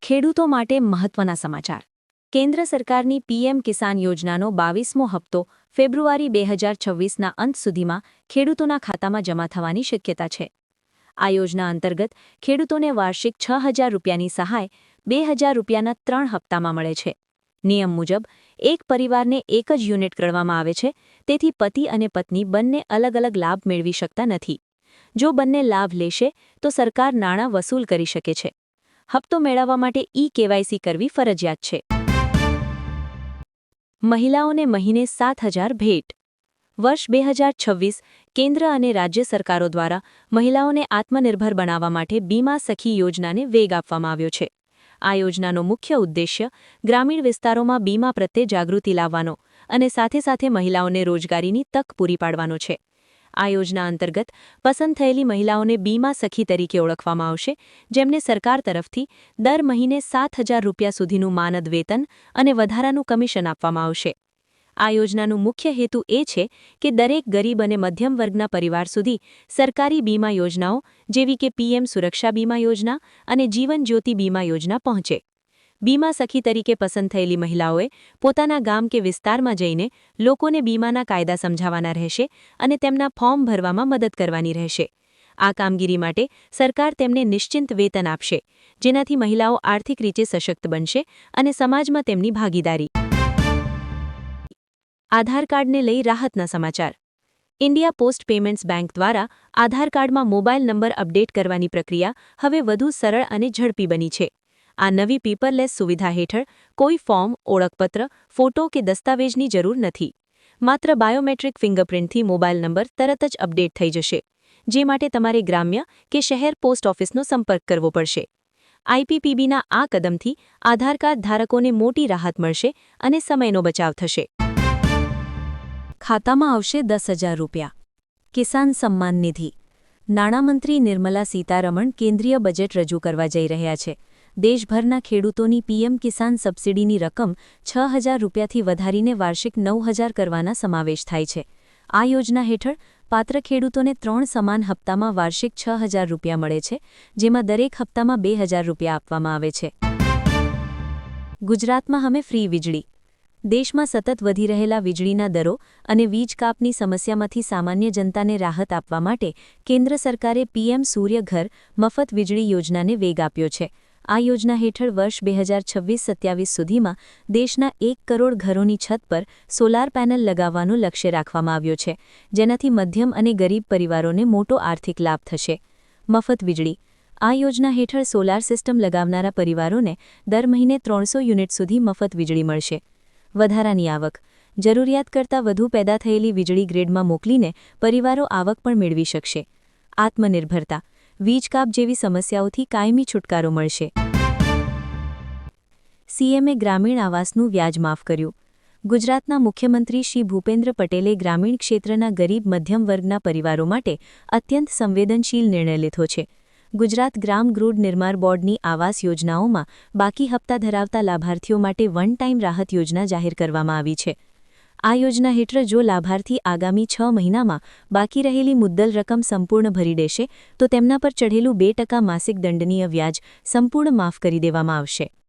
ખેડૂતો માટે મહત્વના સમાચાર. કેન્દ્ર સરકારની પીએમ કિસાન યોજનાનો 22મો હપ્તો ફેબ્રુઆરી 2026ના અંત સુધીમાં ખેડૂતોના ખાતામાં જમા થવાની શક્યતા છે. આ યોજના અંતર્ગત ખેડૂતોને વાર્ષિક 6,000 રૂપિયાની સહાય 2,000 રૂપિયાના 3 હપ્તામાં મળે છે. નિયમ મુજબ એક પરિવારને એક જ યુનિટ ગણવામાં આવે છે, તેથી પતિ અને પત્ની બંને અલગ અલગ લાભ મેળવી શકતા નથી. જો બંને લાભ લેશે તો સરકાર નાણાં વસૂલ કરી શકે છે. હપ્તો મેળવવા માટે ઈ-કેવાયસી કરવી ફરજિયાત છે. મહિલાઓને મહિને 7,000 ભેટ. વર્ષ 2026 કેન્દ્ર અને રાજ્ય સરકારો દ્વારા મહિલાઓને આત્મનિર્ભર બનાવવા માટે બીમા સખી યોજનાને વેગ આપવામાં આવ્યો છે. આ યોજનાનો મુખ્ય ઉદ્દેશ્ય ગ્રામીણ વિસ્તારોમાં બીમા પ્રત્યે જાગૃતિ લાવવાનો અને સાથે સાથે મહિલાઓને રોજગારીની તક પૂરી પાડવાનો છે. આ યોજના અંતર્ગત પસંદ થયેલી મહિલાઓને બીમા સખી તરીકે ઓળખવામાં આવશે, જેમને સરકાર તરફથી દર મહિને 7,000 રૂપિયા સુધીનું માનદ વેતન અને વધારાનું કમિશન આપવામાં આવશે. આ યોજનાનું મુખ્ય હેતુ એ છે કે દરેક ગરીબ અને મધ્યમ વર્ગના પરિવાર સુધી સરકારી બીમા યોજનાઓ જેવી કે પીએમ સુરક્ષા બીમા યોજના અને જીવન જ્યોતિ બીમા યોજના પહોંચે. બીમા સખી તરીકે પસંદ થયેલી મહિલાઓએ પોતાના ગામ કે વિસ્તારમાં જઈને લોકોને બીમાના કાયદા સમજાવવાના રહેશે અને તેમના ફોર્મ ભરવામાં મદદ કરવાની રહેશે. આ કામગીરી માટે સરકાર તેમને નિશ્ચિત વેતન આપશે, જેનાથી મહિલાઓ આર્થિક રીતે સશક્ત બનશે અને સમાજમાં તેમની ભાગીદારી. આધાર કાર્ડને લઈ રાહતના સમાચાર. ઇન્ડિયા પોસ્ટ પેમેન્ટ્સ બેંક દ્વારા આધાર કાર્ડમાં મોબાઈલ નંબર અપડેટ કરવાની પ્રક્રિયા હવે વધુ સરળ અને ઝડપી બની છે. આ નવી પેપરલેસ સુવિધા હેઠળ કોઈ ફોર્મ, ઓળખપત્ર, ફોટો કે દસ્તાવેજની જરૂર નથી. માત્ર બાયોમેટ્રિક ફિંગરપ્રિન્ટથી મોબાઈલ નંબર તરત જ અપડેટ થઈ જશે, જે માટે તમારે ગ્રામ્ય કે શહેર પોસ્ટ ઓફિસનો સંપર્ક કરવો પડશે. આઈપીપીબીના આ કદમથી આધાર કાર્ડ ધારકોને મોટી રાહત મળશે અને સમયનો બચાવ થશે. ખાતામાં આવશે 10,000 રૂપિયા. કિસાન સમ્માન નિધિ. નાણામંત્રી નિર્મલા સીતારમણ કેન્દ્રીય બજેટ રજૂ કરવા જઈ રહ્યા છે. દેશભરના ખેડૂતોની પીએમ કિસાન સબસિડીની રકમ 6,000 રૂપિયાથી વધારીને વાર્ષિક 9,000 કરવાના સમાવેશ થાય છે. આ યોજના હેઠળ પાત્ર ખેડૂતોને 3 સમાન હપ્તામાં વાર્ષિક 6,000 રૂપિયા મળે છે, જેમાં દરેક હપ્તામાં 2,000 રૂપિયા આપવામાં આવે છે. ગુજરાતમાં હવે ફ્રી વીજળી. દેશમાં સતત વધી રહેલા વીજળીના દરો અને વીજ કાપની સમસ્યામાંથી સામાન્ય જનતાને રાહત આપવા માટે કેન્દ્ર સરકારે પીએમ સૂર્ય ઘર મફત વીજળી યોજનાને વેગ આપ્યો છે. આ યોજના હેઠળ વર્ષ 2026-27 સુધીમાં દેશના 1 કરોડ ઘરોની છત પર સોલાર પેનલ લગાવવાનું લક્ષ્ય રાખવામાં આવ્યો છે, જેનાથી મધ્યમ અને ગરીબ પરિવારોને મોટો આર્થિક લાભ થશે. મફત વીજળી. આ યોજના હેઠળ સોલાર સિસ્ટમ લગાવનારા પરિવારોને દર મહિને 300 યુનિટ સુધી મફત વીજળી મળશે. વધારાની આવક. જરૂરિયાત કરતાં વધુ પેદા થયેલી વીજળી ગ્રીડમાં મોકલીને પરિવારો આવક પણ મેળવી શકશે. આત્મનિર્ભરતા. વીજ કાપ જેવી સમસ્યાઓથી કાયમી છુટકારો મળશે. સીએમએ ગ્રામીણ આવાસનું વ્યાજ માફ કર્યું. ગુજરાતના મુખ્યમંત્રી શ્રી ભૂપેન્દ્ર પટેલે ગ્રામીણ ક્ષેત્રના ગરીબ મધ્યમ વર્ગના પરિવારો માટે અત્યંત સંવેદનશીલ નિર્ણય લીધો છે. ગુજરાત ગ્રામ ગૃહ નિર્માણ બોર્ડની આવાસ યોજનાઓમાં બાકી હપ્તા ધરાવતા લાભાર્થીઓ માટે વન ટાઈમ રાહત યોજના જાહેર કરવામાં આવી છે. આ યોજના હેઠળ જો લાભાર્થી આગામી 6 મહિનામાં બાકી રહેલી મુદ્દલ રકમ સંપૂર્ણ ભરી દેશે તો તેમના પર ચઢેલું 2% માસિક દંડનીય વ્યાજ સંપૂર્ણ માફ કરી દેવામાં આવશે.